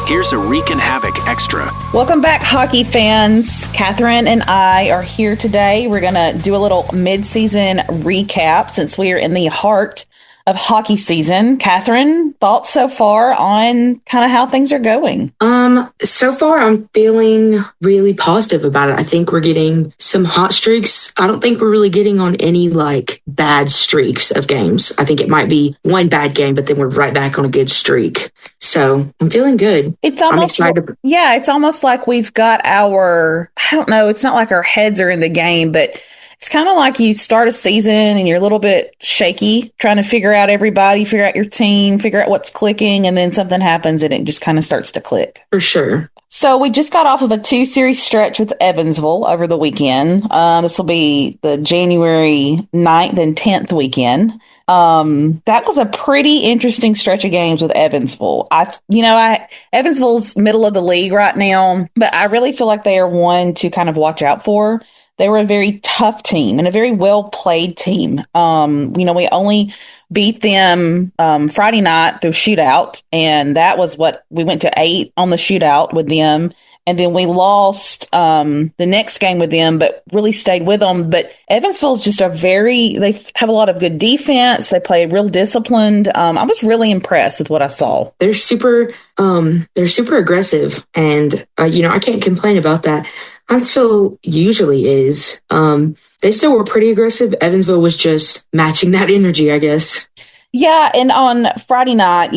Here's a Reekin Havoc Extra. Welcome back, hockey fans. Catherine and I are here today. We're going to do a little mid-season recap since we are in the heart of hockey season. Catherine, thoughts so far on kind of how things are going? So far I'm feeling really positive about it. I think we're getting some hot streaks. I don't think we're really getting on any bad streaks of games. I think it might be one bad game, but then we're right back on a good streak. So I'm feeling good. I'm excited. Yeah, it's almost like we've got it's not like our heads are in the game, but it's kind of like you start a season and you're a little bit shaky, trying to figure out everybody, figure out your team, figure out what's clicking, and then something happens and it just kind of starts to click. For sure. So we just got off of a 2-series stretch with Evansville over the weekend. This will be the January 9th and 10th weekend. That was a pretty interesting stretch of games with Evansville. Evansville's middle of the league right now, but I really feel like they are one to kind of watch out for. They were a very tough team and a very well-played team. We only beat them Friday night through shootout, and that was we went to 8 on the shootout with them. And then we lost the next game with them, but really stayed with them. But Evansville's just they have a lot of good defense. They play real disciplined. I was really impressed with what I saw. They're super aggressive, and I can't complain about that. Huntsville usually is. They still were pretty aggressive. Evansville was just matching that energy, I guess. Yeah, and on Friday night,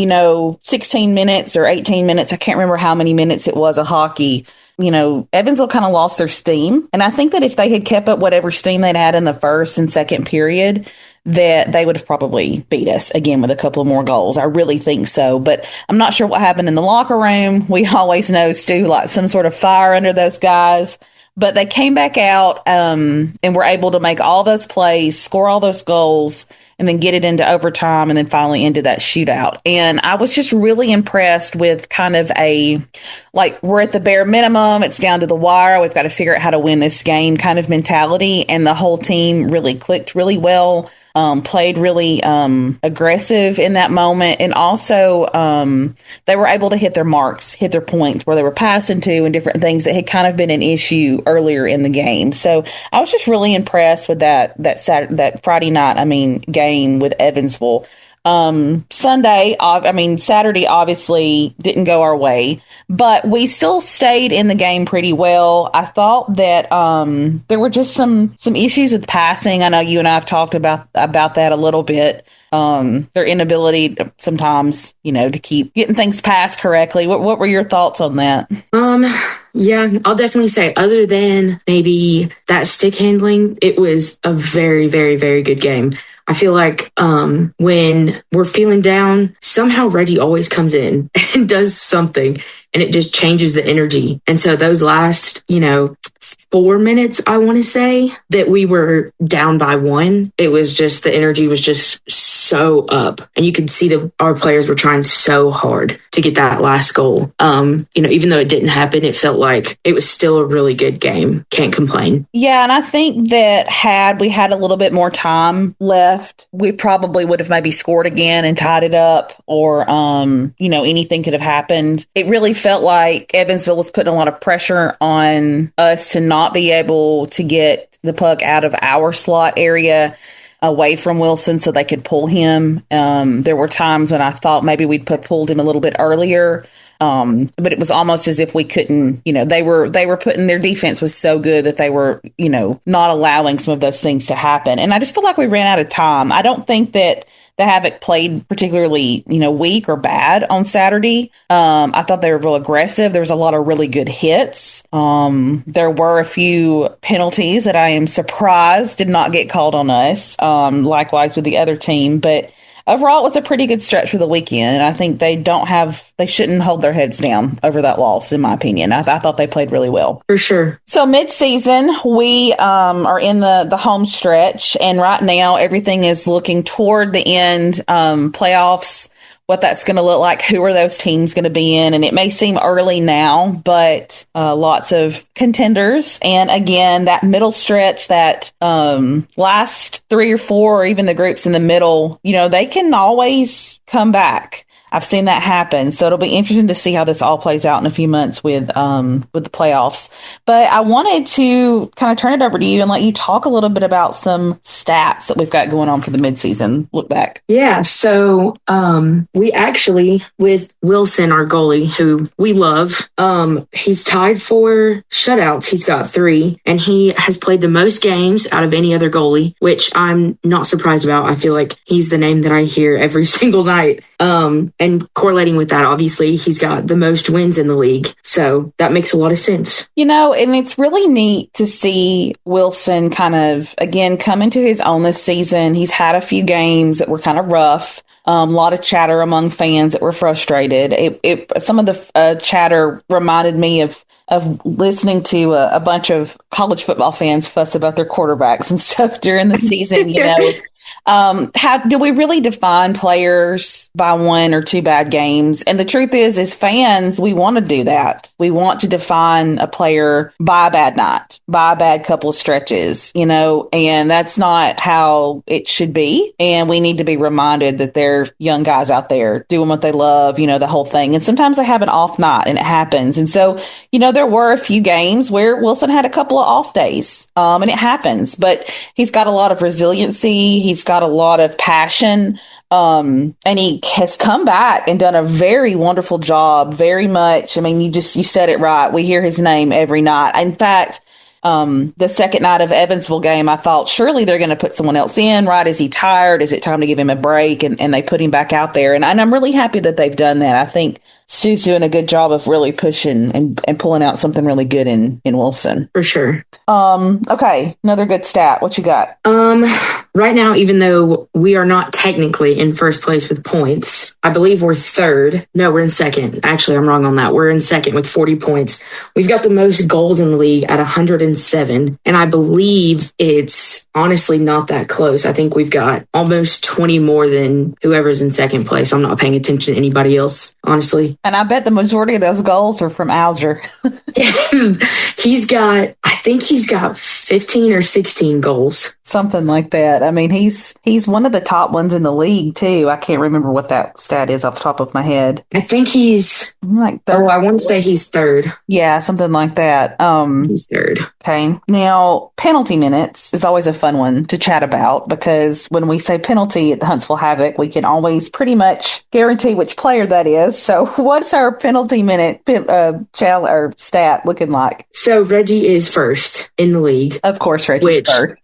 16 minutes or 18 minutes, I can't remember how many minutes it was of hockey, Evansville kind of lost their steam. And I think that if they had kept up whatever steam they'd had in the first and second period, that they would have probably beat us again with a couple of more goals. I really think so. But I'm not sure what happened in the locker room. We always know, Stu, like some sort of fire under those guys. But they came back out and were able to make all those plays, score all those goals, and then get it into overtime and then finally into that shootout. And I was just really impressed with kind of we're at the bare minimum. It's down to the wire. We've got to figure out how to win this game kind of mentality. And the whole team really clicked really well. Played really aggressive in that moment. And also they were able to hit their marks, hit their points where they were passing to and different things that had kind of been an issue earlier in the game. So I was just really impressed with that Friday night, game with Evansville. Saturday obviously didn't go our way, but we still stayed in the game pretty well. I thought that there were just some issues with passing. I know you and I have talked about that a little bit. Their inability to, sometimes, to keep getting things passed correctly. What were your thoughts on that? Yeah, I'll definitely say, other than maybe that stick handling, it was a very, very, very good game. I feel like when we're feeling down, somehow Reggie always comes in and does something, and it just changes the energy. And so those last, 4 minutes, I want to say, that we were down by 1, it was just, the energy was just so up. And you could see that our players were trying so hard to get that last goal. Even though it didn't happen, it felt like it was still a really good game. Can't complain. Yeah, and I think that had we had a little bit more time left, we probably would have maybe scored again and tied it up, or, anything could have happened. It really felt like Evansville was putting a lot of pressure on us to not be able to get the puck out of our slot area away from Wilson so they could pull him. There were times when I thought maybe we'd pulled him a little bit earlier. But it was almost as if we couldn't, they were putting, their defense was so good that they were, not allowing some of those things to happen. And I just feel like we ran out of time. I don't think that the Havoc played particularly, weak or bad on Saturday. I thought they were real aggressive. There was a lot of really good hits. There were a few penalties that I am surprised did not get called on us. Likewise with the other team, but overall, it was a pretty good stretch for the weekend, and I think they shouldn't hold their heads down over that loss, in my opinion. I thought they played really well. For sure. So mid-season, we are in the home stretch, and right now everything is looking toward the end, playoffs, what that's going to look like, who are those teams going to be in, and it may seem early now, but lots of contenders. And again, that middle stretch, that last 3 or 4, or even the groups in the middle, they can always come back. I've seen that happen. So it'll be interesting to see how this all plays out in a few months with the playoffs. But I wanted to kind of turn it over to you and let you talk a little bit about some stats that we've got going on for the midseason look back. Yeah, so we actually, with Wilson, our goalie, who we love, he's tied for shutouts. He's got 3, and he has played the most games out of any other goalie, which I'm not surprised about. I feel like he's the name that I hear every single night. And correlating with that, obviously, he's got the most wins in the league. So that makes a lot of sense. And it's really neat to see Wilson kind of, again, come into his own this season. He's had a few games that were kind of rough. A lot of chatter among fans that were frustrated. Some of the chatter reminded me of listening to a bunch of college football fans fuss about their quarterbacks and stuff during the season, How do we really define players by 1 or 2 bad games? And the truth is, as fans, we want to do that. We want to define a player by a bad night, by a bad couple of stretches, and that's not how it should be. And we need to be reminded that they're young guys out there doing what they love, the whole thing. And sometimes they have an off night and it happens. And so, there were a few games where Wilson had a couple of off days, and it happens, but he's got a lot of resiliency. He's got a lot of passion. And he has come back and done a very wonderful job. Very much. I mean, you said it right. We hear his name every night. In fact, the second night of Evansville game, I thought surely they're going to put someone else in, right? Is he tired? Is it time to give him a break? And they put him back out there. And I'm really happy that they've done that. I think Stu's doing a good job of really pushing and pulling out something really good in Wilson. For sure. Okay. Another good stat. What you got? Right now, even though we are not technically in first place with points, I believe we're third. No, we're in second. Actually, I'm wrong on that. We're in second with 40 points. We've got the most goals in the league at 107. And I believe it's honestly not that close. I think we've got almost 20 more than whoever's in second place. I'm not paying attention to anybody else, honestly. And I bet the majority of those goals are from Alger. I think he's got 15 or 16 goals. Something like that. I mean, he's one of the top ones in the league, too. I can't remember what that stat is off the top of my head. I think he's like third. I want to say he's third. Yeah, something like that. He's third. Okay. Now, penalty minutes is always a fun one to chat about because when we say penalty at the Huntsville Havoc, we can always pretty much guarantee which player that is. So what's our penalty minute stat looking like? So Reggie is first in the league. Of course, Reggie's first.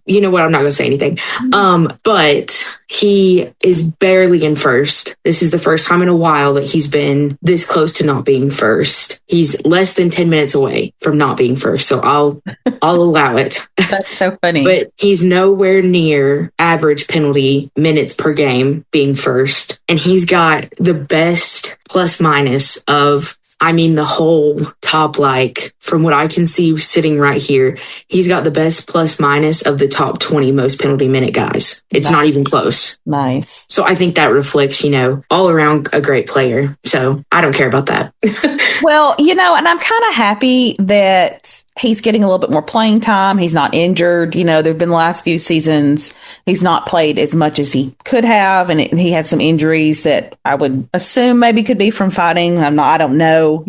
You know what? I'm not going to say anything. But he is barely in first. This is the first time in a while that he's been this close to not being first. He's less than 10 minutes away from not being first. So I'll allow it. That's so funny. But he's nowhere near average penalty minutes per game being first. And he's got the best plus minus of the whole top, from what I can see sitting right here, he's got the best plus minus of the top 20 most penalty minute guys. It's not even close. Nice. So I think that reflects, all around a great player. So I don't care about that. Well, and I'm kind of happy that he's getting a little bit more playing time. He's not injured. There have been the last few seasons, he's not played as much as he could have. And he had some injuries that I would assume maybe could be from fighting. I don't know,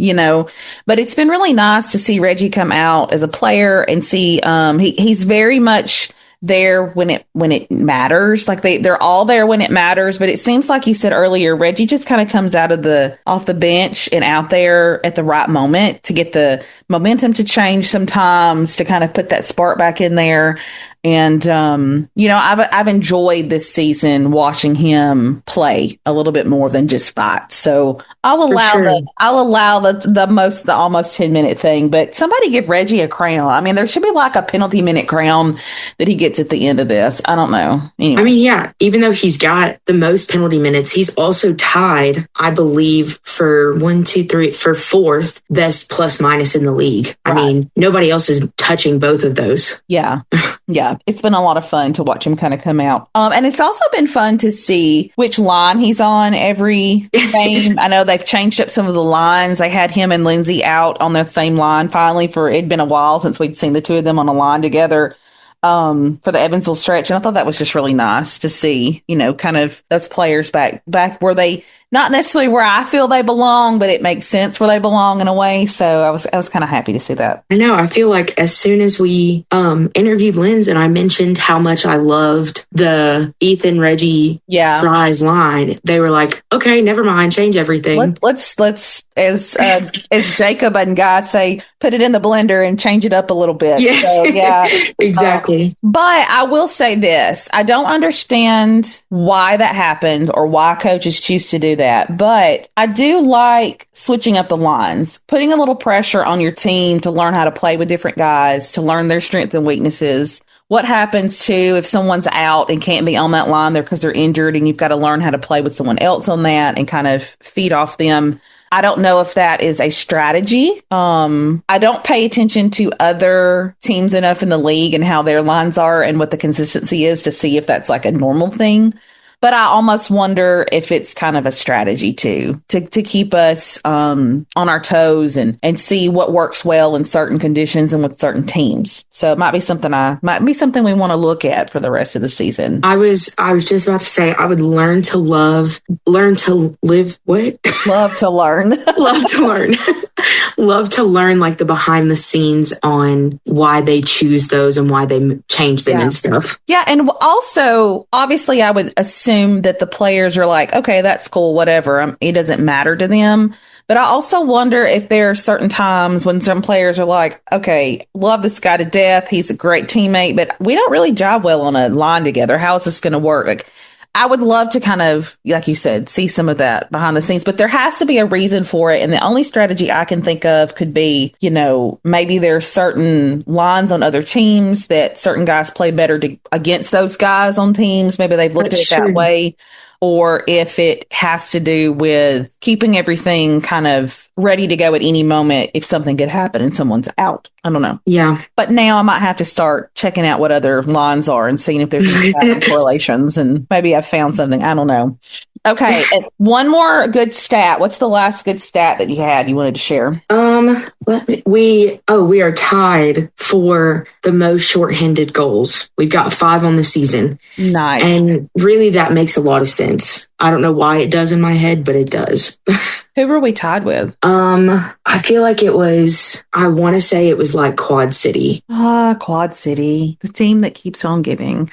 but it's been really nice to see Reggie come out as a player and see, he's very much there when it matters. Like they're all there when it matters. But it seems like you said earlier, Reggie just kind of comes off the bench and out there at the right moment to get the momentum to change sometimes, to kind of put that spark back in there. And, I've enjoyed this season watching him play a little bit more than just fight. So I'll allow the almost 10-minute thing, but somebody give Reggie a crown. There should be like a penalty minute crown that he gets at the end of this. I don't know. Anyway. Yeah, even though he's got the most penalty minutes, he's also tied, I believe, for fourth best plus minus in the league. Right. Nobody else is touching both of those. Yeah. Yeah. It's been a lot of fun to watch him kind of come out. And it's also been fun to see which line he's on every game. I know they've changed up some of the lines. They had him and Lindsay out on the same line finally it'd been a while since we'd seen the two of them on a line together. for the Evansville stretch. And I thought that was just really nice to see, kind of those players back where they, not necessarily where I feel they belong, but it makes sense where they belong in a way. So I was kind of happy to see that. I know. I feel like as soon as we interviewed Linz and I mentioned how much I loved the Ethan, Reggie, Fries line, they were like, okay, never mind, change everything. Let's as Jacob and Guy say, put it in the blender and change it up a little bit. Yeah, so, exactly. But I will say this. I don't understand why that happened or why coaches choose to do that. But I do like switching up the lines, putting a little pressure on your team to learn how to play with different guys, to learn their strengths and weaknesses. What happens too if someone's out and can't be on that line there because they're injured, and you've got to learn how to play with someone else on that and kind of feed off them. I don't know if that is a strategy. I don't pay attention to other teams enough in the league and how their lines are and what the consistency is to see if that's like a normal thing. But I almost wonder if it's kind of a strategy too, to keep us on our toes and see what works well in certain conditions and with certain teams. So it might be something we want to look at for the rest of the season. I was just about to say I would learn to live what? Love to learn. Love to learn. Love to learn like the behind the scenes on why they choose those and why they change them and stuff. Yeah. And also, obviously, I would assume that the players are like, okay, that's cool, whatever. It doesn't matter to them. But I also wonder if there are certain times when some players are like, okay, love this guy to death. He's a great teammate, but we don't really jive well on a line together. How is this going to work? Like, I would love to kind of, like you said, see some of that behind the scenes, but there has to be a reason for it. And the only strategy I can think of could be, maybe there are certain lines on other teams that certain guys play better against those guys on teams. Maybe they've looked at it that way. Or if it has to do with keeping everything kind of ready to go at any moment if something could happen and someone's out. I don't know. Yeah. But now I might have to start checking out what other lines are and seeing if there's any correlations, and maybe I've found something. I don't know. Okay. One more good stat. What's the last good stat that you wanted to share? We are tied for the most shorthanded goals. We've got 5 on the season. Nice. And really that makes a lot of sense. I don't know why it does in my head, but it does. Who were we tied with? I feel like I want to say it was like Quad City. Quad City, the team that keeps on giving.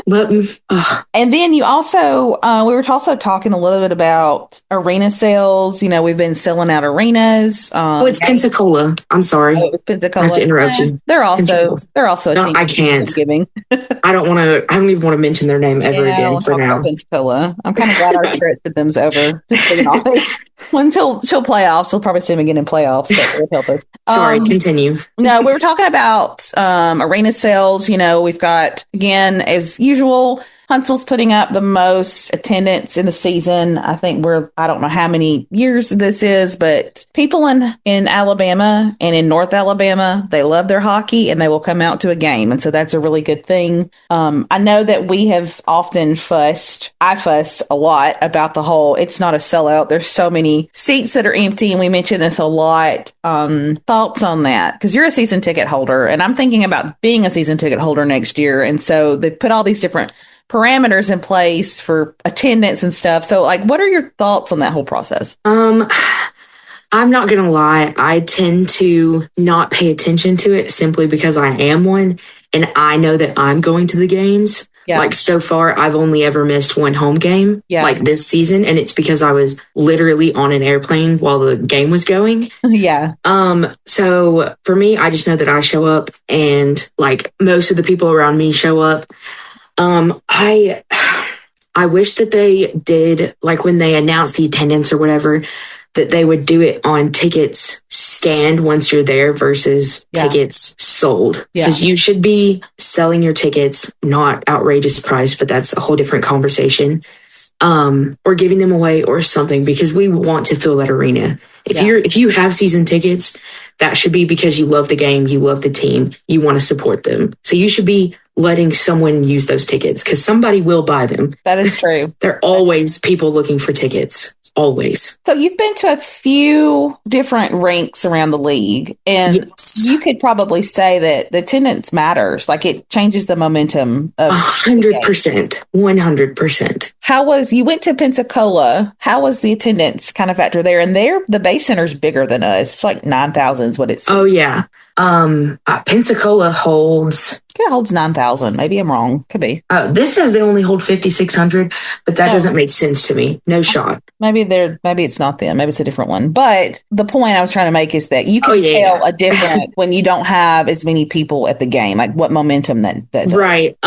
And then you also, we were also talking a little bit about arena sales. We've been selling out arenas. It's Pensacola. I'm sorry. Pensacola. I have to interrupt you. They're also a team. I can't. Giving. I don't even want to mention their name ever again for now. Pensacola. I'm kind of glad our stretch with them's over. Just being honest. Until she'll playoffs, we'll probably see them again in playoffs. That would help us. Sorry, continue. No, we were talking about arena sales. We've got, again, as usual, Huntsville's putting up the most attendance in the season. I think I don't know how many years this is, but people in Alabama and in North Alabama, they love their hockey and they will come out to a game. And so that's a really good thing. I know that we have often I fuss a lot about the whole, it's not a sellout. There's so many seats that are empty. And we mention this a lot. Thoughts on that? Because you're a season ticket holder and I'm thinking about being a season ticket holder next year. And so they put all these different parameters in place for attendance and stuff. So what are your thoughts on that whole process? I'm not going to lie. I tend to not pay attention to it simply because I am one and I know that I'm going to the games. Yeah. So far, I've only ever missed one home game this season. And it's because I was literally on an airplane while the game was going. Yeah. So for me, I just know that I show up and most of the people around me show up. I wish that they did, when they announced the attendance or whatever, that they would do it on tickets stand once you're there versus tickets sold. Because you should be selling your tickets, not outrageous price, but that's a whole different conversation. Or giving them away or something, because we want to fill that arena. If you have season tickets, that should be because you love the game, you love the team, you want to support them. So you should be letting someone use those tickets because somebody will buy them. That is true. There are always people looking for tickets. Always. So you've been to a few different rinks around the league, and yes. You could probably say that the attendance matters. Like it changes the momentum of 100%. 100%. You went to Pensacola. How was the attendance kind of factor there? And there, the Bay Center's bigger than us. It's like 9,000 is what it's. Oh, yeah. Pensacola holds. It holds 9,000. Maybe I'm wrong. Could be. This says they only hold 5,600, but that doesn't make sense to me. No shot. Maybe it's not them. Maybe it's a different one. But the point I was trying to make is that you can tell a difference when you don't have as many people at the game. Like what momentum that does. Right.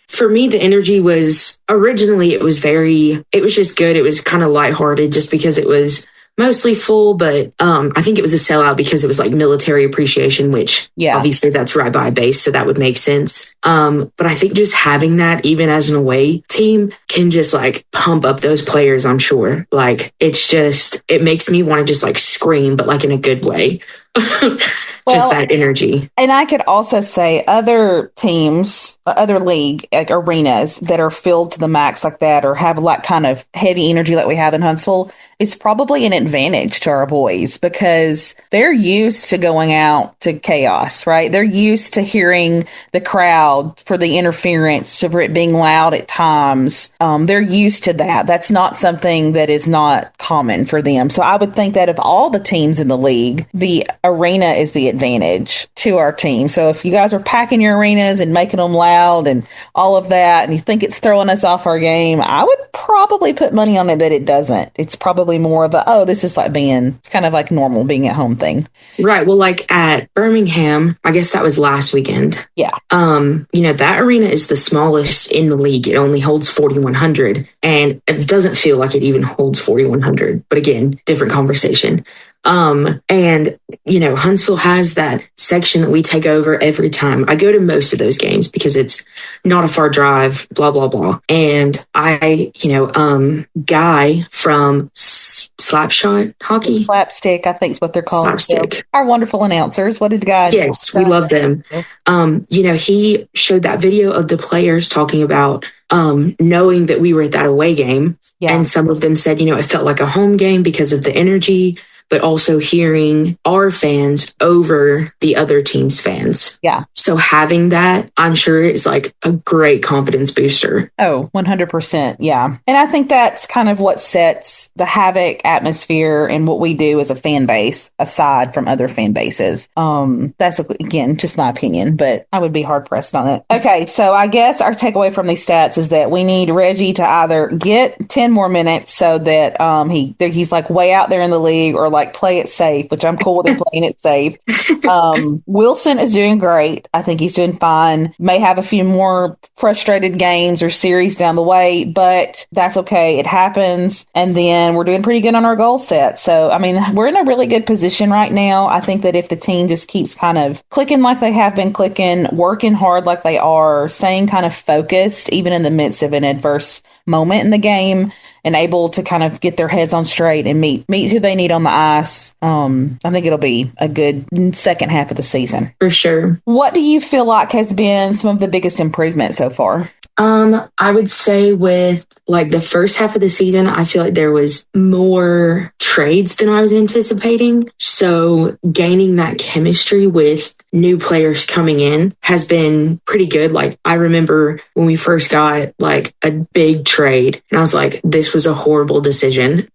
For me, the energy was originally it was just good. It was kind of lighthearted just because it was mostly full, but I think it was a sellout because it was like military appreciation, which obviously that's right by a base, so that would make sense. But I think just having that, even as an away team, can just like pump up those players, I'm sure. Like it makes me want to just like scream, but like in a good way. Just that energy. And I could also say other teams, other league like arenas that are filled to the max like that or have like kind of heavy energy like we have in Huntsville, it's probably an advantage to our boys because they're used to going out to chaos, right? They're used to hearing the crowd for the interference, for it being loud at times. They're used to that. That's not something that is not common for them. So I would think that of all the teams in the league, the arena is the advantage to our team. So if you guys are packing your arenas and making them loud and all of that, and you think it's throwing us off our game, I would probably put money on it that it doesn't. It's probably more of this is like it's kind of like normal being at home thing. Right. Well, like at Birmingham, I guess that was last weekend. Yeah. That arena is the smallest in the league. It only holds 4,100 and it doesn't feel like it even holds 4,100. But again, different conversation. Huntsville has that section that we take over every time. I go to most of those games because it's not a far drive, blah, blah, blah. And Guy from Slapshot Hockey. Slapstick, I think is what they're called. Slapstick. So our wonderful announcers. What did Guy do? Yes, we love them. He showed that video of the players talking about knowing that we were at that away game. Yeah. And some of them said, it felt like a home game because of the energy, but also hearing our fans over the other team's fans. Yeah. So having that, I'm sure, is like a great confidence booster. Oh, 100%. Yeah. And I think that's kind of what sets the Havoc atmosphere and what we do as a fan base aside from other fan bases. That's, again, just my opinion, but I would be hard pressed on it. Okay. So I guess our takeaway from these stats is that we need Reggie to either get 10 more minutes so that he's like way out there in the league or like play it safe, which I'm cool with him playing it safe. Wilson is doing great. I think he's doing fine. May have a few more frustrated games or series down the way, but that's okay. It happens. And then we're doing pretty good on our goal set. So, we're in a really good position right now. I think that if the team just keeps kind of clicking like they have been clicking, working hard like they are, staying kind of focused, even in the midst of an adverse moment in the game, and able to kind of get their heads on straight and meet who they need on the ice, I think it'll be a good second half of the season. For sure. What do you feel like has been some of the biggest improvements so far? I would say with like the first half of the season, I feel like there was more trades than I was anticipating. So gaining that chemistry with new players coming in has been pretty good. Like I remember when we first got like a big trade and I was like, this was a horrible decision.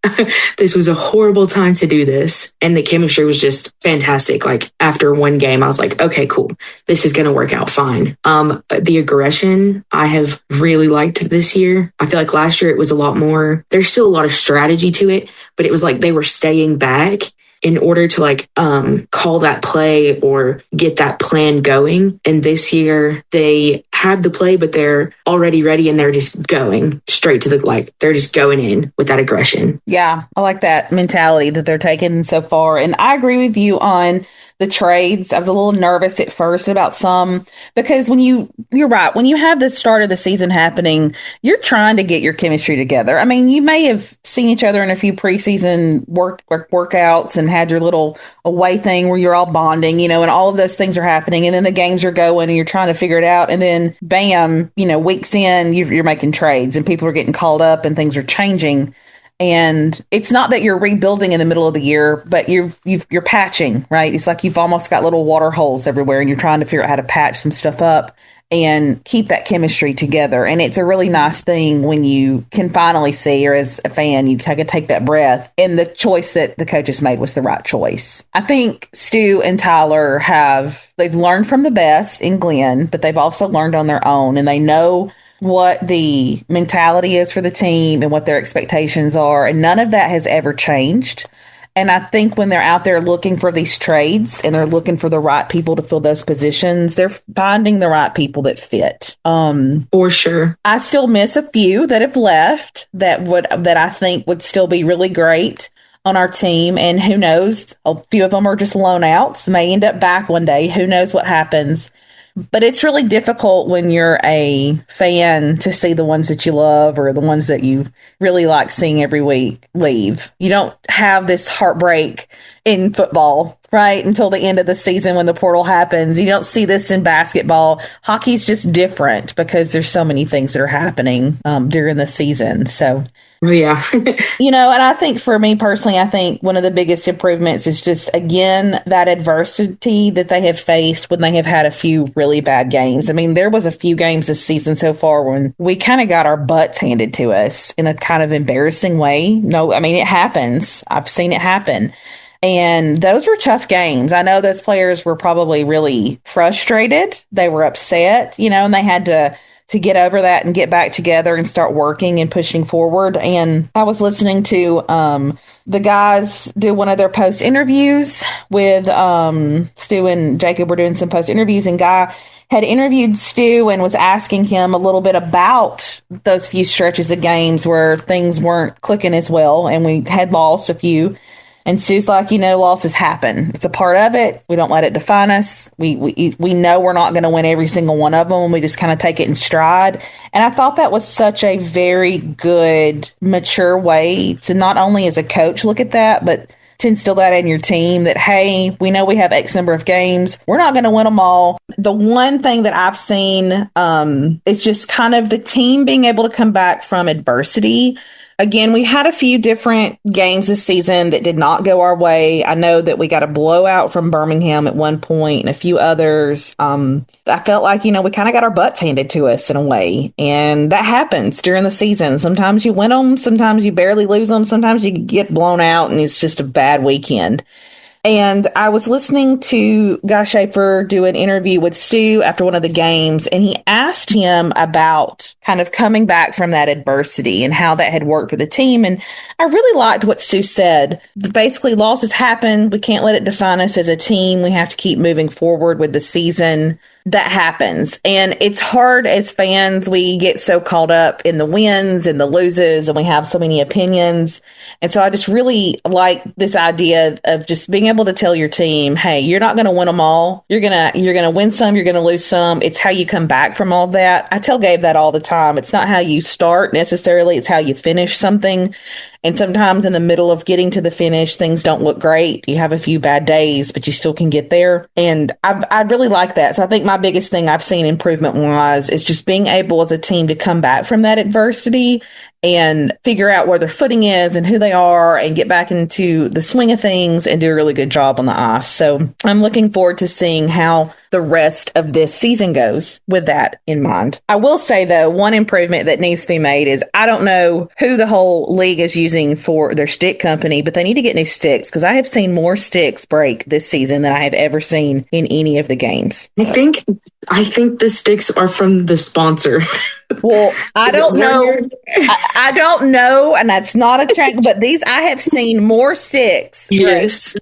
This was a horrible time to do this. And the chemistry was just fantastic. Like after one game, I was like, okay, cool. This is going to work out fine. The aggression I have really liked this year. I feel like last year it was a lot more, there's still a lot of strategy to it, but it was like they were staying back in order to like call that play or get that plan going. And this year they have the play, but they're already ready and they're just going straight to they're just going in with that aggression. Yeah, I like that mentality that they're taking so far. And I agree with you on the trades. I was a little nervous at first about some because you're right, when you have the start of the season happening, you're trying to get your chemistry together. I mean, you may have seen each other in a few preseason workouts and had your little away thing where you're all bonding, and all of those things are happening. And then the games are going and you're trying to figure it out. And then bam, weeks in, you're making trades and people are getting called up and things are changing. And it's not that you're rebuilding in the middle of the year, but you're patching, right? It's like you've almost got little water holes everywhere and you're trying to figure out how to patch some stuff up and keep that chemistry together. And it's a really nice thing when you can finally see, or as a fan, you can take that breath. And the choice that the coaches made was the right choice. I think Stu and Tyler they've learned from the best in Glenn, but they've also learned on their own, and they know what the mentality is for the team and what their expectations are. And none of that has ever changed. And I think when they're out there looking for these trades and they're looking for the right people to fill those positions, they're finding the right people that fit. For sure. I still miss a few that have left that I think would still be really great on our team. And who knows, a few of them are just loan outs, may end up back one day. Who knows what happens? But it's really difficult when you're a fan to see the ones that you love or the ones that you really like seeing every week leave. You don't have this heartbreak in football, right, until the end of the season when the portal happens. You don't see this in basketball. Hockey's just different because there's so many things that are happening during the season. So, oh, yeah. and I think for me personally, I think one of the biggest improvements is just, again, that adversity that they have faced when they have had a few really bad games. I mean, there was a few games this season so far when we kind of got our butts handed to us in a kind of embarrassing way. No, I mean, it happens. I've seen it happen. And those were tough games. I know those players were probably really frustrated. They were upset, and they had to get over that and get back together and start working and pushing forward. And I was listening to the guys do one of their post interviews with Stu and Jacob were doing some post interviews, and Guy had interviewed Stu and was asking him a little bit about those few stretches of games where things weren't clicking as well and we had lost a few. And Stu's like, losses happen. It's a part of it. We don't let it define us. We know we're not going to win every single one of them, and we just kind of take it in stride. And I thought that was such a very good, mature way to not only as a coach look at that, but to instill that in your team that, hey, we know we have X number of games. We're not going to win them all. The one thing that I've seen is just kind of the team being able to come back from adversity. Again, we had a few different games this season that did not go our way. I know that we got a blowout from Birmingham at one point and a few others. I felt like, we kind of got our butts handed to us in a way. And that happens during the season. Sometimes you win them. Sometimes you barely lose them. Sometimes you get blown out and it's just a bad weekend. And I was listening to Guy Schaefer do an interview with Stu after one of the games, and he asked him about kind of coming back from that adversity and how that had worked for the team. And I really liked what Stu said. Basically, losses happen. We can't let it define us as a team. We have to keep moving forward with the season. That happens. And it's hard as fans. We get so caught up in the wins and the loses, and we have so many opinions. And so I just really like this idea of just being able to tell your team, hey, you're not going to win them all. You're going to win some. You're going to lose some. It's how you come back from all that. I tell Gabe that all the time. It's not how you start necessarily. It's how you finish something. And sometimes in the middle of getting to the finish, things don't look great. You have a few bad days, but you still can get there. And I really like that. So I think my biggest thing I've seen improvement-wise is just being able as a team to come back from that adversity and figure out where their footing is and who they are and get back into the swing of things and do a really good job on the ice. So I'm looking forward to seeing how the rest of this season goes with that in mind. I will say, though, one improvement that needs to be made is I don't know who the whole league is using for their stick company, but they need to get new sticks because I have seen more sticks break this season than I have ever seen in any of the games. I think the sticks are from the sponsor. Well, I don't know. I don't know, and that's not a track, but I have seen more sticks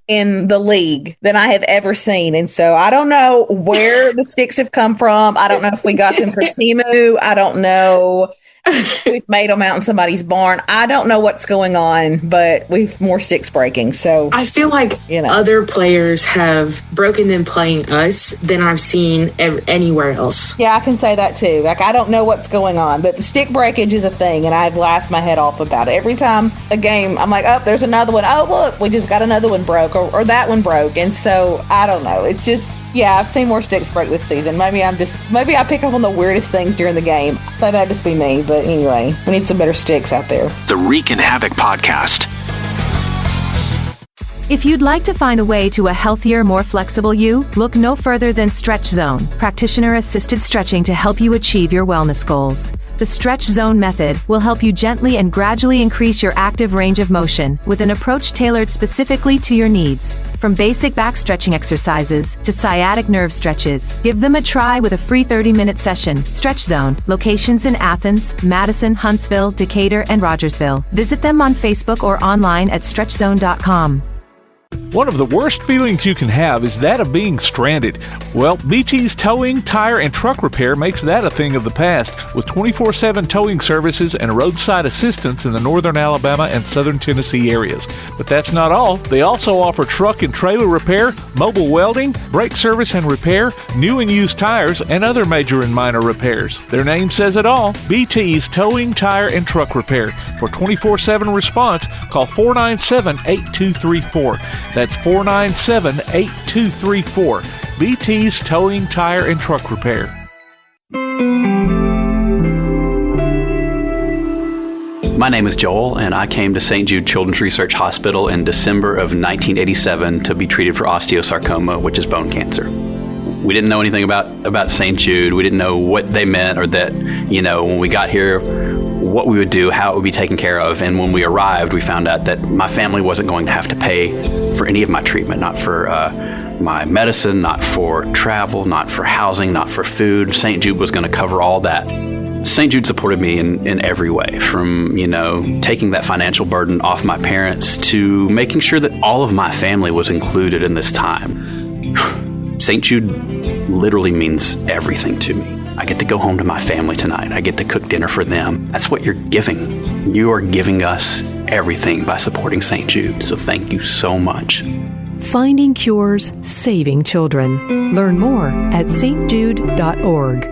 in the league than I have ever seen. And so I don't know where the sticks have come from. I don't know if we got them from Temu. I don't know We've made them out in somebody's barn. I don't know what's going on, but we've more sticks breaking. So I feel like other players have broken them playing us than I've seen anywhere else. Yeah, I can say that too. Like, I don't know what's going on, but the stick breakage is a thing, and I've laughed my head off about it. Every time a game, I'm like, oh, there's another one. Oh, look, we just got another one broke, or that one broke. And so, I don't know. It's just, yeah, I've seen more sticks break this season. Maybe I pick up on the weirdest things during the game. That might just be me, but anyway, we need some better sticks out there. The Reekin Havoc Podcast. If you'd like to find a way to a healthier, more flexible you, look no further than Stretch Zone, practitioner-assisted stretching to help you achieve your wellness goals. The Stretch Zone method will help you gently and gradually increase your active range of motion with an approach tailored specifically to your needs. From basic back stretching exercises to sciatic nerve stretches, give them a try with a free 30-minute session. Stretch Zone, locations in Athens, Madison, Huntsville, Decatur, and Rogersville. Visit them on Facebook or online at stretchzone.com. One of the worst feelings you can have is that of being stranded. Well, BT's Towing, Tire, and Truck Repair makes that a thing of the past, with 24/7 towing services and roadside assistance in the northern Alabama and southern Tennessee areas. But that's not all. They also offer truck and trailer repair, mobile welding, brake service and repair, new and used tires, and other major and minor repairs. Their name says it all. BT's Towing, Tire, and Truck Repair. For 24/7 response, call 497-8234. That's 497-8234. BT's Towing, Tire, and Truck Repair. My name is Joel, and I came to St. Jude Children's Research Hospital in December of 1987 to be treated for osteosarcoma, which is bone cancer. We didn't know anything about St. Jude. We didn't know what they meant, or that, when we got here, what we would do, how it would be taken care of. And when we arrived, we found out that my family wasn't going to have to pay for any of my treatment, not for my medicine, not for travel, not for housing, not for food. St. Jude was going to cover all that. St. Jude supported me in every way, from, taking that financial burden off my parents to making sure that all of my family was included in this time. St. Jude literally means everything to me. I get to go home to my family tonight. I get to cook dinner for them. That's what you're giving. You are giving us everything by supporting St. Jude. So thank you so much. Finding cures, saving children. Learn more at stjude.org.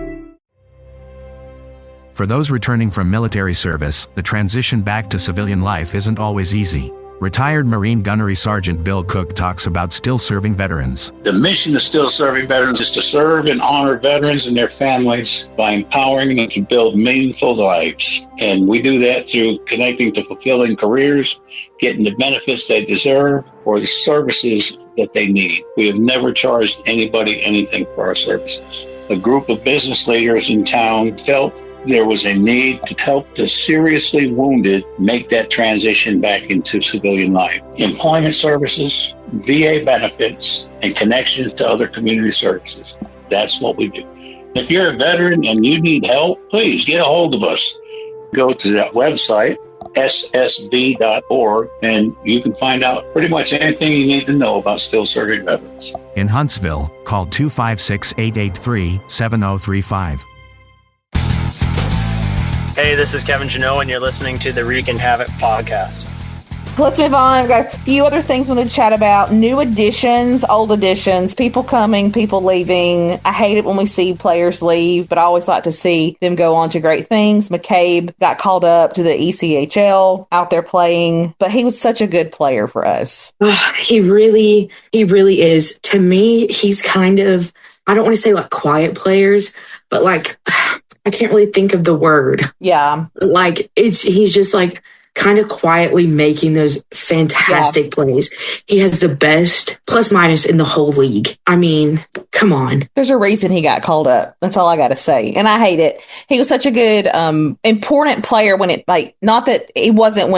For those returning from military service, the transition back to civilian life isn't always easy. Retired Marine Gunnery Sergeant Bill Cook talks about still serving veterans. The mission of Still Serving Veterans is to serve and honor veterans and their families by empowering them to build meaningful lives. And we do that through connecting to fulfilling careers, getting the benefits they deserve, or the services that they need. We have never charged anybody anything for our services. A group of business leaders in town felt there was a need to help the seriously wounded make that transition back into civilian life. Employment services, VA benefits, and connections to other community services. That's what we do. If you're a veteran and you need help, please get a hold of us. Go to that website, ssb.org, and you can find out pretty much anything you need to know about still serving veterans. In Huntsville, call 256-883-7035. Hey, this is Kevin Janot, and you're listening to the Reekin Havoc podcast. Let's move on. I've got a few other things we want to chat about. New additions, old additions, people coming, people leaving. I hate it when we see players leave, but I always like to see them go on to great things. McCabe got called up to the ECHL, out there playing, but he was such a good player for us. He really is. To me, he's kind of, I don't want to say like quiet players, but like, I can't really think of the word. Yeah. Like he's just like kind of quietly making those fantastic plays. He has the best plus minus in the whole league. I mean, come on. There's a reason he got called up. That's all I got to say. And I hate it. He was such a good, important player when it, like, not that he wasn't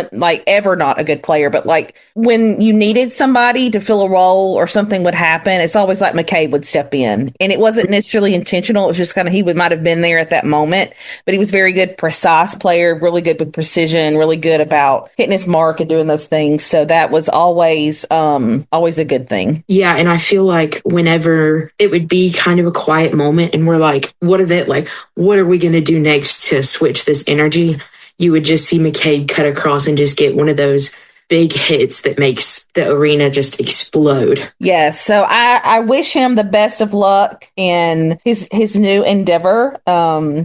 ever not a good player, but like when you needed somebody to fill a role or something would happen, it's always like McCabe would step in. And it wasn't necessarily intentional. It was just kind of, might have been there at that moment, but he was very good, precise player, really good with precision, really good about hitting his mark and doing those things. So that was always a good thing. Yeah, and I feel like whenever it would be kind of a quiet moment and we're like, what are we going to do next to switch this energy? You would just see McCade cut across and just get one of those big hits that makes the arena just explode. Yes. So I wish him the best of luck in his new endeavor.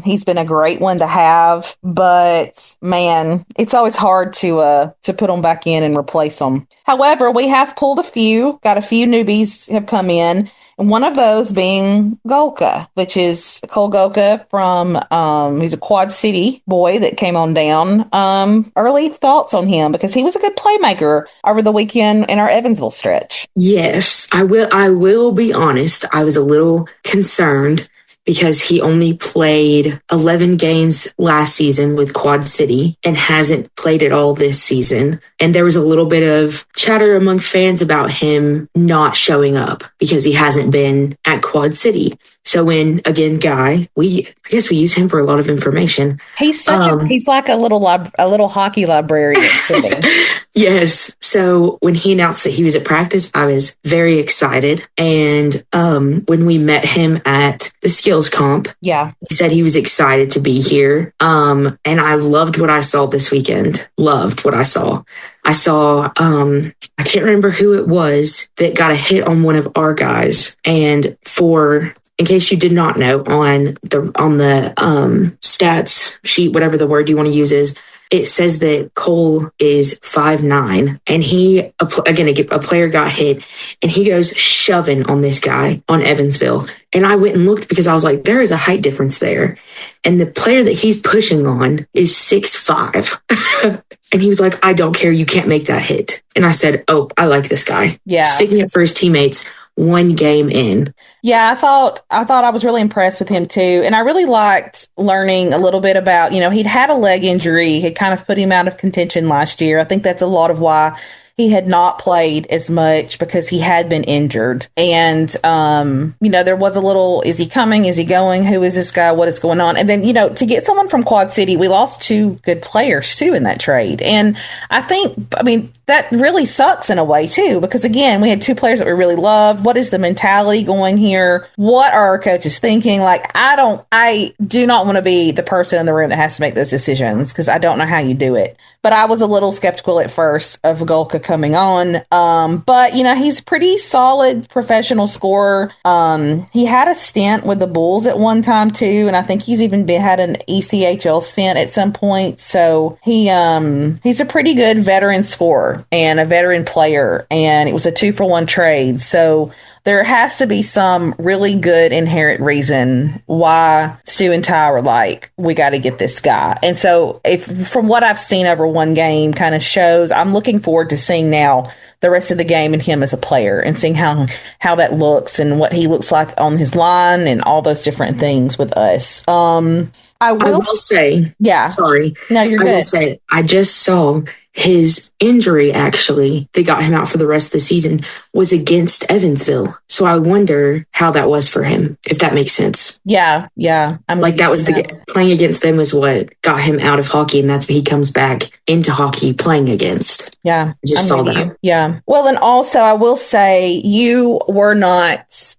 He's been a great one to have, but man, it's always hard to put him back in and replace him. However, we have pulled got a few newbies have come in. And one of those being Golka, which is Cole Golka from, he's a Quad City boy that came on down. Early thoughts on him, because he was a good playmaker over the weekend in our Evansville stretch. Yes, I will be honest. I was a little concerned because he only played 11 games last season with Quad City and hasn't played at all this season. And there was a little bit of chatter among fans about him not showing up because he hasn't been at Quad City. So when, again, Guy, I guess we use him for a lot of information. He's he's like a little hockey librarian. Yes. So when he announced that he was at practice, I was very excited. And when we met him at the skills comp, yeah, he said he was excited to be here. And I loved what I saw this weekend. Loved what I saw. I saw, I can't remember who it was that got a hit on one of our guys. And in case you did not know, on the stats sheet, whatever the word you want to use is, it says that Cole is 5'9", and a player got hit, and he goes shoving on this guy on Evansville. And I went and looked because I was like, there is a height difference there. And the player that he's pushing on is 6'5". And he was like, I don't care. You can't make that hit. And I said, oh, I like this guy. Yeah. Sticking up for his teammates. One game in. Yeah, I thought I was really impressed with him too. And I really liked learning a little bit about, he'd had a leg injury, had kind of put him out of contention last year. I think that's a lot of why he had not played as much, because he had been injured. And, there was a little, is he coming? Is he going? Who is this guy? What is going on? And then, to get someone from Quad City, we lost 2 good players too in that trade. And that really sucks in a way too, because again, we had 2 players that we really loved. What is the mentality going here? What are our coaches thinking? Like, I do not want to be the person in the room that has to make those decisions, because I don't know how you do it. But I was a little skeptical at first of Golka coming on. But, he's a pretty solid professional scorer. He had a stint with the Bulls at one time, too. And I think he's even had an ECHL stint at some point. So he's a pretty good veteran scorer and a veteran player. And it was a 2-for-1 trade. So there has to be some really good inherent reason why Stu and Ty were like, we got to get this guy. And so from what I've seen over one game kind of shows, I'm looking forward to seeing now the rest of the game and him as a player and seeing how that looks and what he looks like on his line and all those different things with us. I will say, yeah, sorry. No, you're good. I will say, I just saw his injury, actually, that got him out for the rest of the season, was against Evansville. So I wonder how that was for him, if that makes sense. Yeah. That was playing against them was what got him out of hockey, and that's what he comes back into hockey playing against. Yeah. I just saw that. Yeah. Well, and also I will say you were not,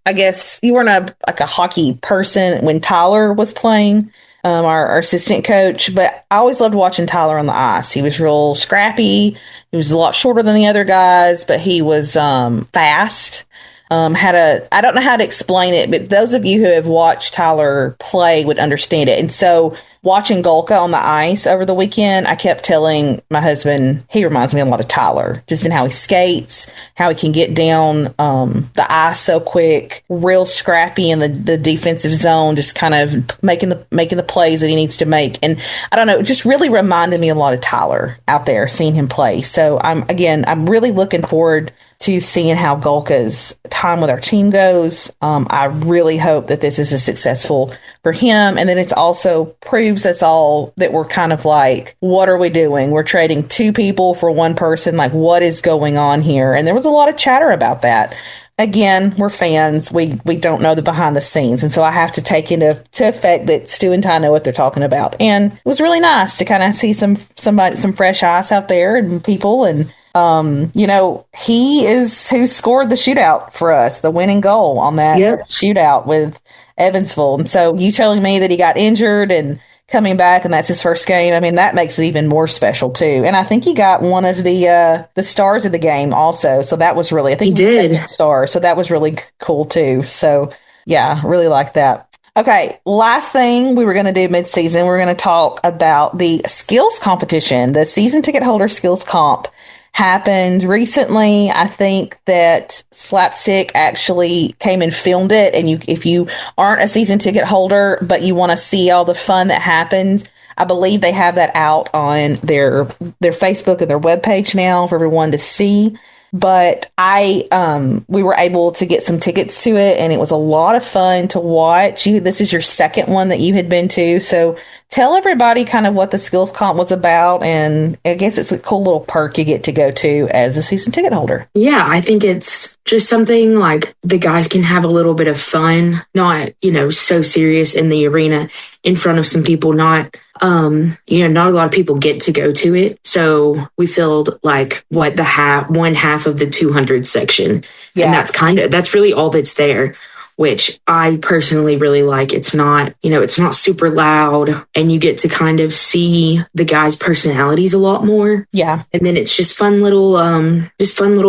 you weren't a hockey person when Tyler was playing. Our assistant coach, but I always loved watching Tyler on the ice. He was real scrappy. He was a lot shorter than the other guys, but he was fast. I don't know how to explain it, but those of you who have watched Tyler play would understand it. And so watching Golka on the ice over the weekend, I kept telling my husband, he reminds me a lot of Tyler, just in how he skates, how he can get down the ice so quick, real scrappy in the defensive zone, just kind of making the plays that he needs to make. And I don't know, it just really reminded me a lot of Tyler out there, seeing him play. So I'm really looking forward to seeing how Golka's time with our team goes. I really hope that this is successful for him. And then it's also proves us all that we're kind of like, what are we doing? We're trading 2 people for 1 person. Like, what is going on here? And there was a lot of chatter about that again, we're fans. We don't know the behind the scenes. And so I have to take into effect that Stu and Ty know what they're talking about. And it was really nice to kind of see some fresh eyes out there and people. And, he is who scored the shootout for us, the winning goal on that shootout with Evansville. And so you telling me that he got injured and coming back and that's his first game, I mean, that makes it even more special too. And I think he got one of the stars of the game also. So that was really, I think he did star. So that was really cool too. So yeah, really like that. Okay, last thing we were going to do mid-season, we're going to talk about the skills competition. The season ticket holder skills comp happened recently. I think that Slapstick actually came and filmed it. And if you aren't a season ticket holder, but you want to see all the fun that happened, I believe they have that out on their Facebook and their webpage now for everyone to see. But we were able to get some tickets to it, and it was a lot of fun to watch. This is your second one that you had been to, so tell everybody kind of what the skills comp was about, and I guess it's a cool little perk you get to go to as a season ticket holder. Yeah, I think it's just something like the guys can have a little bit of fun, not, so serious in the arena in front of some people, not a lot of people get to go to it. So we filled like one half of the 200 section. Yeah. And that's really all that's there, which I personally really like. It's not, it's not super loud, and you get to kind of see the guys' personalities a lot more. Yeah. And then it's just fun little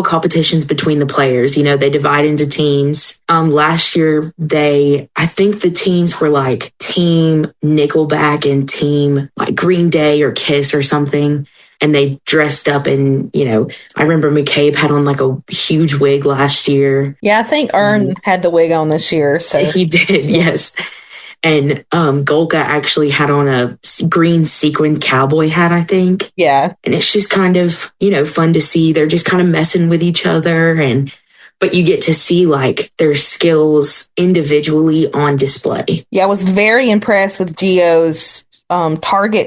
competitions between the players. They divide into teams. Last year I think the teams were like Team Nickelback and Team like Green Day or Kiss or something. And they dressed up and, I remember McCabe had on like a huge wig last year. Yeah, I think Ern had the wig on this year. So he did, yes. And Golka actually had on a green sequined cowboy hat, I think. Yeah. And it's just kind of, fun to see. They're just kind of messing with each other. But you get to see like their skills individually on display. Yeah, I was very impressed with Gio's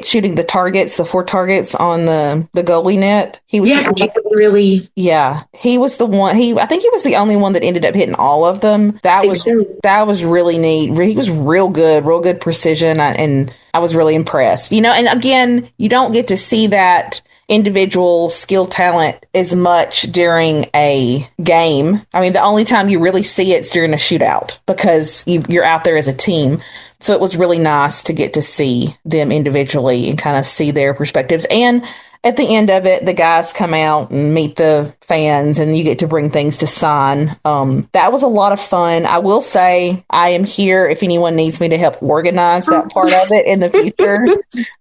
shooting the 4 targets on the goalie net. He was he was the one. I think he was the only one that ended up hitting all of them. That was really neat. He was real good precision, and I was really impressed. And again, you don't get to see that individual skill talent as much during a game. I mean, the only time you really see it's during a shootout because you're out there as a team. So it was really nice to get to see them individually and kind of see their perspectives. And at the end of it, the guys come out and meet the fans, and you get to bring things to sign. That was a lot of fun. I will say I am here if anyone needs me to help organize that part of it in the future.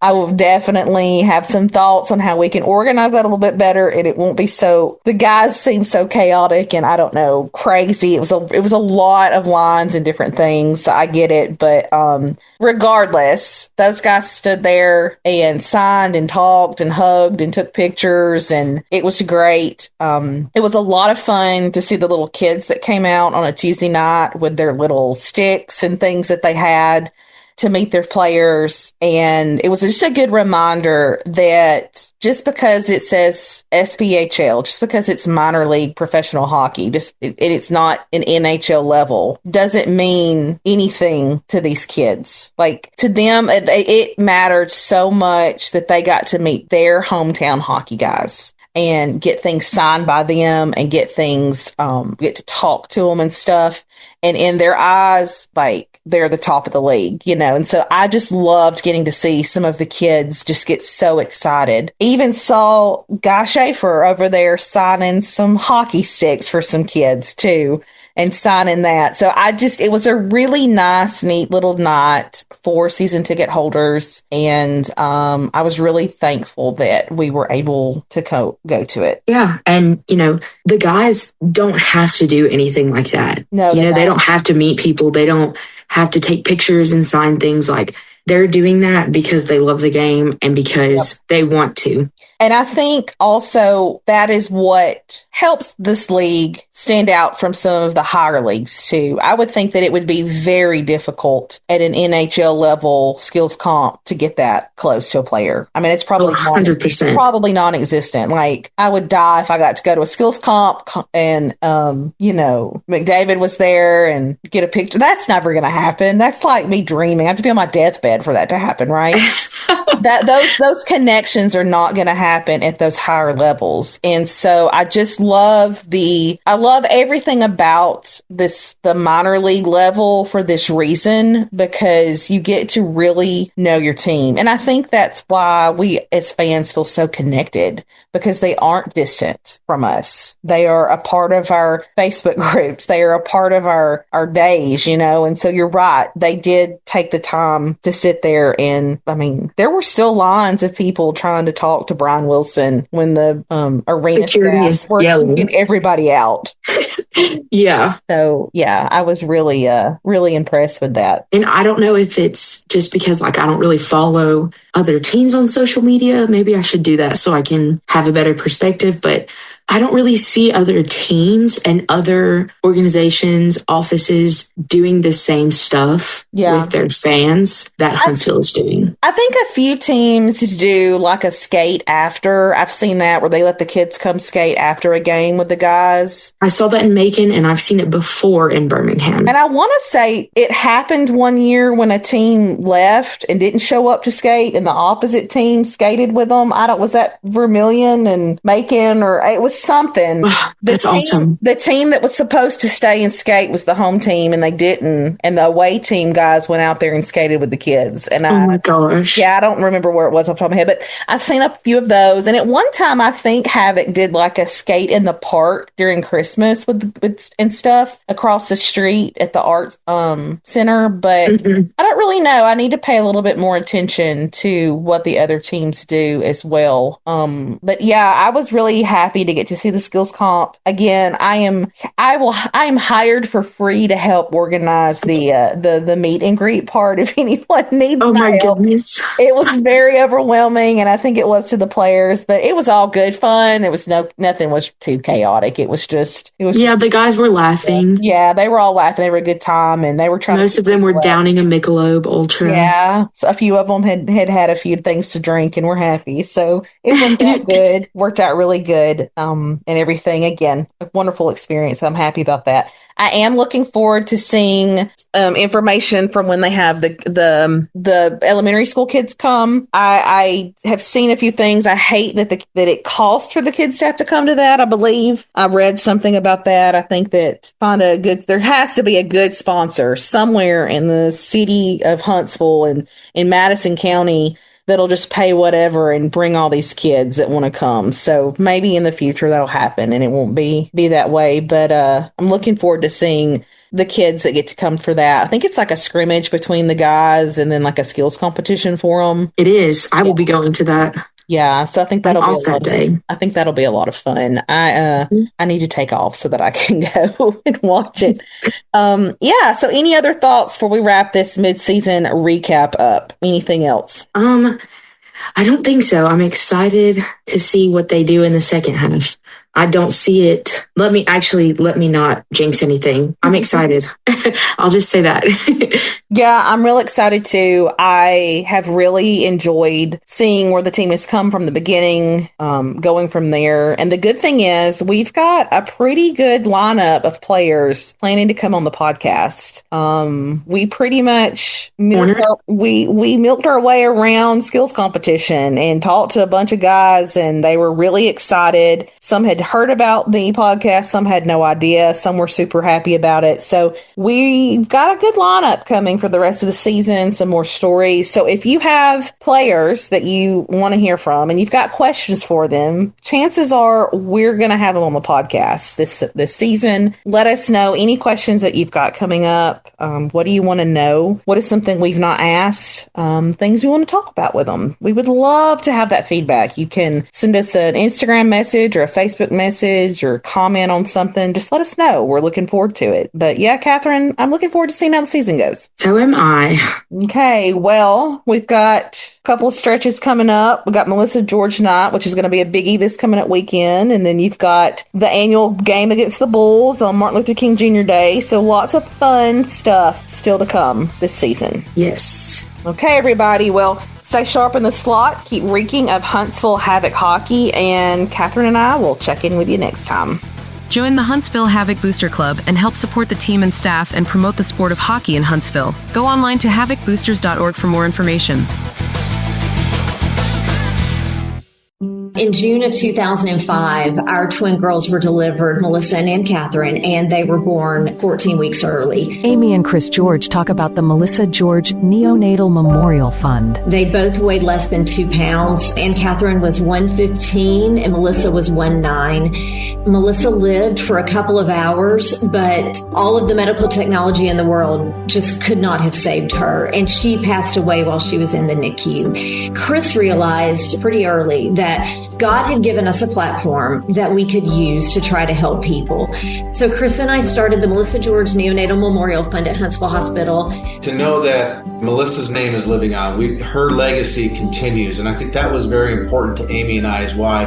I will definitely have some thoughts on how we can organize that a little bit better, and it won't be so. The guys seem so chaotic and I don't know, crazy. It was a lot of lines and different things. So I get it, but regardless, those guys stood there and signed and talked and hugged and took pictures, and it was great. It was a lot of fun to see the little kids that came out on a Tuesday night with their little sticks and things that they had to meet their players. And it was just a good reminder that just because it says SPHL, just because it's minor league professional hockey, it's not an NHL level, doesn't mean anything to these kids. Like, to them, it mattered so much that they got to meet their hometown hockey guys and get things signed by them and get to talk to them and stuff. And in their eyes, like, they're the top of the league, And so I just loved getting to see some of the kids just get so excited. Even saw Guy Schaefer over there signing some hockey sticks for some kids too, and signing that. So it was a really nice, neat little night for season ticket holders. And I was really thankful that we were able to go to it. Yeah. And, the guys don't have to do anything like that. No, they don't have to meet people. They don't have to take pictures and sign things. Like, they're doing that because they love the game and because they want to. And I think also that is what helps this league stand out from some of the higher leagues too. I would think that it would be very difficult at an NHL level skills comp to get that close to a player. I mean, it's probably 100%. Probably non-existent. Like, I would die if I got to go to a skills comp and, McDavid was there and get a picture. That's never going to happen. That's like me dreaming. I have to be on my deathbed for that to happen, right? Those connections are not going to happen at those higher levels. And so I just love everything about the minor league level for this reason, because you get to really know your team. And I think that's why we as fans feel so connected, because they aren't distant from us. They are a part of our Facebook groups. They are a part of our days, And so you're right. They did take the time to sit there. And I mean, there were still lines of people trying to talk to Brian Wilson when the arena staff were kicking everybody out. Yeah. So yeah, I was really impressed with that. And I don't know if it's just because I don't really follow other teams on social media. Maybe I should do that so I can have a better perspective. But I don't really see other teams and other organizations, offices doing the same stuff with their fans that Huntsville is doing. I think a few teams do like a skate after. I've seen that where they let the kids come skate after a game with the guys. I saw that in Macon, and I've seen it before in Birmingham. And I want to say it happened one year when a team left and didn't show up to skate, and the opposite team skated with them. Was that Vermilion and Macon, or it was something. That's awesome. The team that was supposed to stay and skate was the home team, and they didn't. And the away team guys went out there and skated with the kids. And oh my gosh. Yeah, I don't remember where it was off the top of my head, but I've seen a few of those. And at one time, I think Havoc did like a skate in the park during Christmas with and stuff across the street at the arts center. But I don't really know. I need to pay a little bit more attention to what the other teams do as well. But yeah, I was really happy to get to see the skills comp again. I am hired for free to help organize the meet and greet part if anyone needs my help. Goodness. It was very overwhelming, and I think it was to the players, but it was all good fun. There was nothing was too chaotic. It was the guys were laughing. Yeah, they were all laughing. They were a good time, and they were trying. Most of them were downing a Michelob Ultra. Yeah, so a few of them had a few things to drink and were happy. So it worked out good. Worked out really good. And everything. Again, a wonderful experience. I'm happy about that. I am looking forward to seeing information from when they have the elementary school kids come. I have seen a few things. I hate that it costs for the kids to have to come to that. I believe I read something about that. I think that there has to be a good sponsor somewhere in the city of Huntsville and in Madison County that'll just pay whatever and bring all these kids that want to come. So maybe in the future that'll happen and it won't be that way. But I'm looking forward to seeing the kids that get to come for that. I think it's like a scrimmage between the guys and then like a skills competition for them. It is. I will be going to that. Yeah, so I think that'll be that day. I think that'll be a lot of fun. I need to take off so that I can go and watch it. So any other thoughts before we wrap this mid-season recap up? Anything else? I don't think so. I'm excited to see what they do in the second half. I don't see it. Let me not jinx anything. I'm excited. I'll just say that. Yeah, I'm real excited too. I have really enjoyed seeing where the team has come from the beginning, going from there. And the good thing is we've got a pretty good lineup of players planning to come on the podcast. We pretty much we milked our way around skills competition and talked to a bunch of guys, and they were really excited. Some had heard about the podcast, some had no idea, some were super happy about it. So we've got a good lineup coming for the rest of the season, some more stories. So if you have players that you want to hear from and you've got questions for them, chances are we're going to have them on the podcast this season. Let us know any questions that you've got coming up. What do you want to know? What is something we've not asked? Things we want to talk about with them. We would love to have that feedback. You can send us an Instagram message or a Facebook message or comment on something. Just let us know. We're looking forward to it. But yeah, Catherine, I'm looking forward to seeing how the season goes. So am I. Okay, well, we've got a couple of stretches coming up. We got Melissa George Night, which is going to be a biggie this coming up weekend. And then you've got the annual game against the Bulls on Martin Luther King Jr. Day. So lots of fun stuff still to come this season. Yes. Okay, everybody. Well, stay sharp in the slot. Keep reeking of Huntsville Havoc hockey. And Catherine and I will check in with you next time. Join the Huntsville Havoc Booster Club and help support the team and staff and promote the sport of hockey in Huntsville. Go online to havocboosters.org for more information. In June of 2005, our twin girls were delivered, Melissa and Catherine, and they were born 14 weeks early. Amy and Chris George talk about the Melissa George Neonatal Memorial Fund. They both weighed less than 2 pounds, and Catherine was 115 and Melissa was 1'9". Melissa lived for a couple of hours, but all of the medical technology in the world just could not have saved her, and she passed away while she was in the NICU. Chris realized pretty early that God had given us a platform that we could use to try to help people. So Chris and I started the Melissa George Neonatal Memorial Fund at Huntsville Hospital. To know that Melissa's name is living on, her legacy continues. And I think that was very important to Amy and I, is why,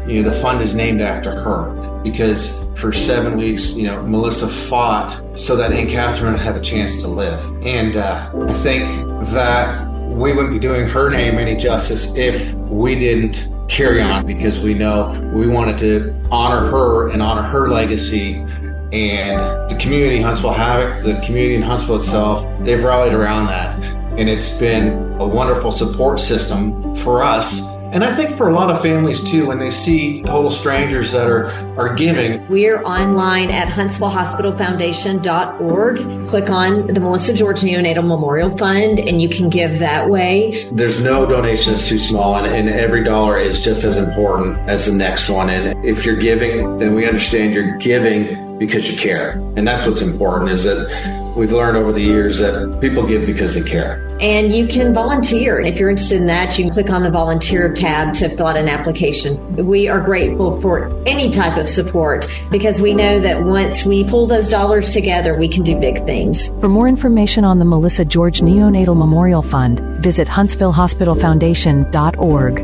the fund is named after her. Because for 7 weeks, Melissa fought so that Aunt Catherine would have a chance to live. And I think that we wouldn't be doing her name any justice if we didn't carry on, because we know we wanted to honor her and honor her legacy. And the community, Huntsville Havoc, the community in Huntsville itself, they've rallied around that. And it's been a wonderful support system for us. And I think for a lot of families too, when they see total strangers that are giving. We're online at HuntsvilleHospitalFoundation.org. Click on the Melissa George Neonatal Memorial Fund and you can give that way. There's no donation that's too small, and every dollar is just as important as the next one. And if you're giving, then we understand you're giving because you care. And that's what's important, is that we've learned over the years that people give because they care. And you can volunteer. If you're interested in that, you can click on the volunteer tab to fill out an application. We are grateful for any type of support, because we know that once we pull those dollars together, we can do big things. For more information on the Melissa George Neonatal Memorial Fund, visit HuntsvilleHospitalFoundation.org.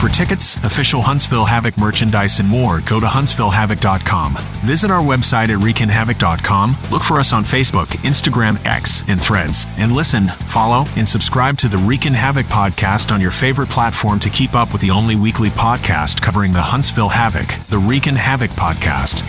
For tickets, official Huntsville Havoc merchandise, and more, go to HuntsvilleHavoc.com. Visit our website at ReekinHavoc.com. Look for us on Facebook, Instagram, X, and Threads. And listen, follow, and subscribe to the Reekin Havoc podcast on your favorite platform to keep up with the only weekly podcast covering the Huntsville Havoc, the Reekin Havoc podcast.